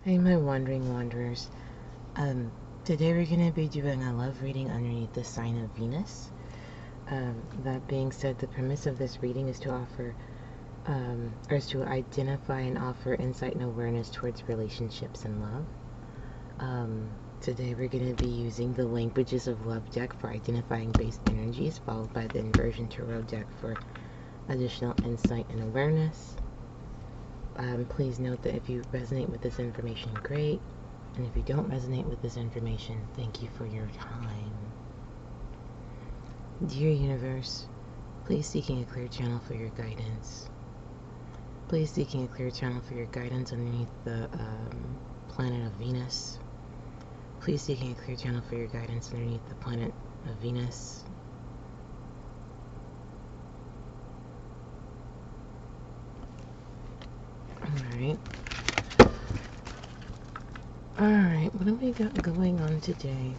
Hey, my wandering wanderers. Today we're going to be doing a love reading underneath the sign of Venus. That being said, the premise of this reading is to offer, or is to identify and offer insight and awareness towards relationships and love. Today we're going to be using the Languages of Love deck for identifying base energies, followed by the Inversion Tarot deck for additional insight and awareness. Please note that if you resonate with this information, great. And if you don't resonate with this information, thank you for your time. Dear Universe, please seeking a clear channel for your guidance. Please seeking a clear channel for your guidance underneath the planet of Venus. Please seeking a clear channel for your guidance underneath the planet of Venus. Alright, what have we got going on today?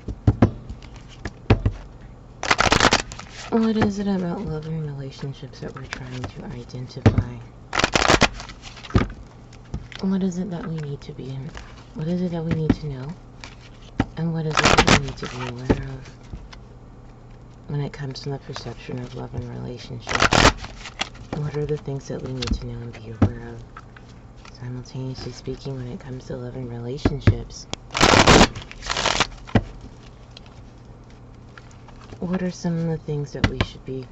What is it about love and relationships that we're trying to identify? What is it that we need to be in? What is it that we need to know? And what is it that we need to be aware of when it comes to the perception of love and relationships? What are the things that we need to know and be aware of? Simultaneously speaking, when it comes to love and relationships, what are some of the things that we should be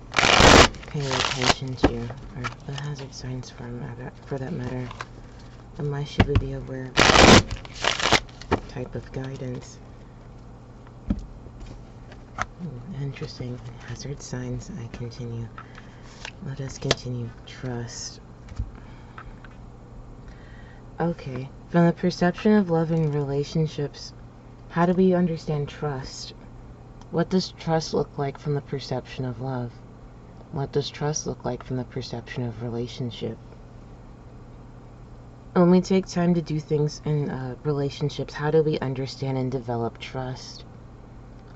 paying attention to, or the hazard signs for that matter, and why should we be aware of that type of guidance? Interesting. Hazard signs. I continue. Let us continue. Trust. Okay, from the perception of love and relationships, how do we understand trust? What does trust look like from the perception of love? What does trust look like from the perception of relationship? When we take time to do things in relationships, how do we understand and develop trust?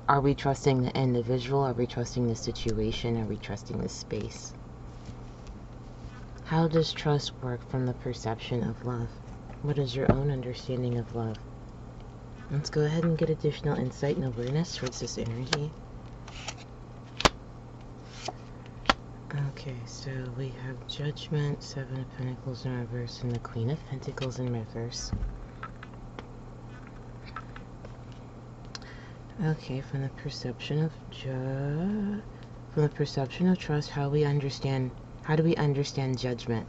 Are we trusting the individual? Are we trusting the situation? Are we trusting the space? How does trust work from the perception of love? What is your own understanding of love? Let's go ahead and get additional insight and awareness towards this energy. Okay, so we have Judgment, Seven of Pentacles in reverse, and the Queen of Pentacles in reverse. Okay, from the perception of trust, how do we understand judgment?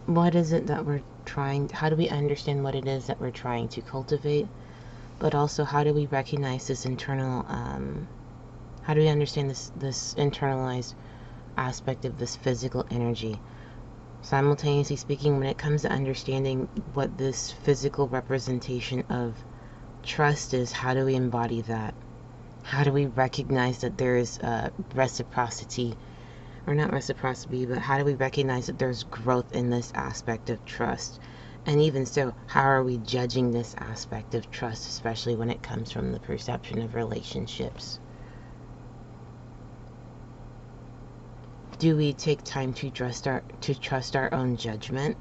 What is it that we're trying, how do we understand what it is that we're trying to cultivate? But also, how do we recognize this internal, how do we understand this internalized aspect of this physical energy? Simultaneously speaking, when it comes to understanding what this physical representation of trust is, how do we embody that? How do we recognize that there is reciprocity, or not reciprocity, but how do we recognize that there's growth in this aspect of trust? And even so, how are we judging this aspect of trust, especially when it comes from the perception of relationships? Do we take time to trust our own judgment?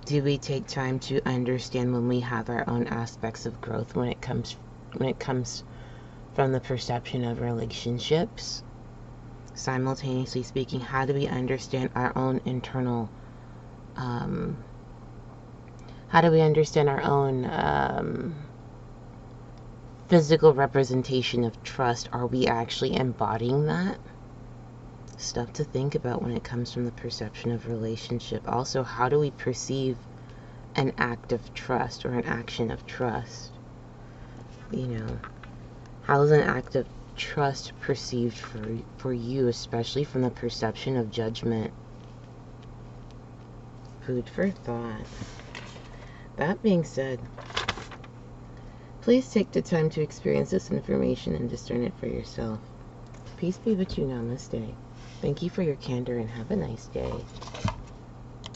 Do we take time to understand when we have our own aspects of growth when it comes from the perception of relationships? Simultaneously speaking, how do we understand our own internal, physical representation of trust? Are we actually embodying that? Stuff to think about when it comes from the perception of relationship. Also, how do we perceive an act of trust or an action of trust? You know, how is an act of trust perceived for you, especially from the perception of judgment? Food for thought. That being said, please take the time to experience this information and discern it for yourself. Peace be with you. Namaste. Thank you for your candor and have a nice day.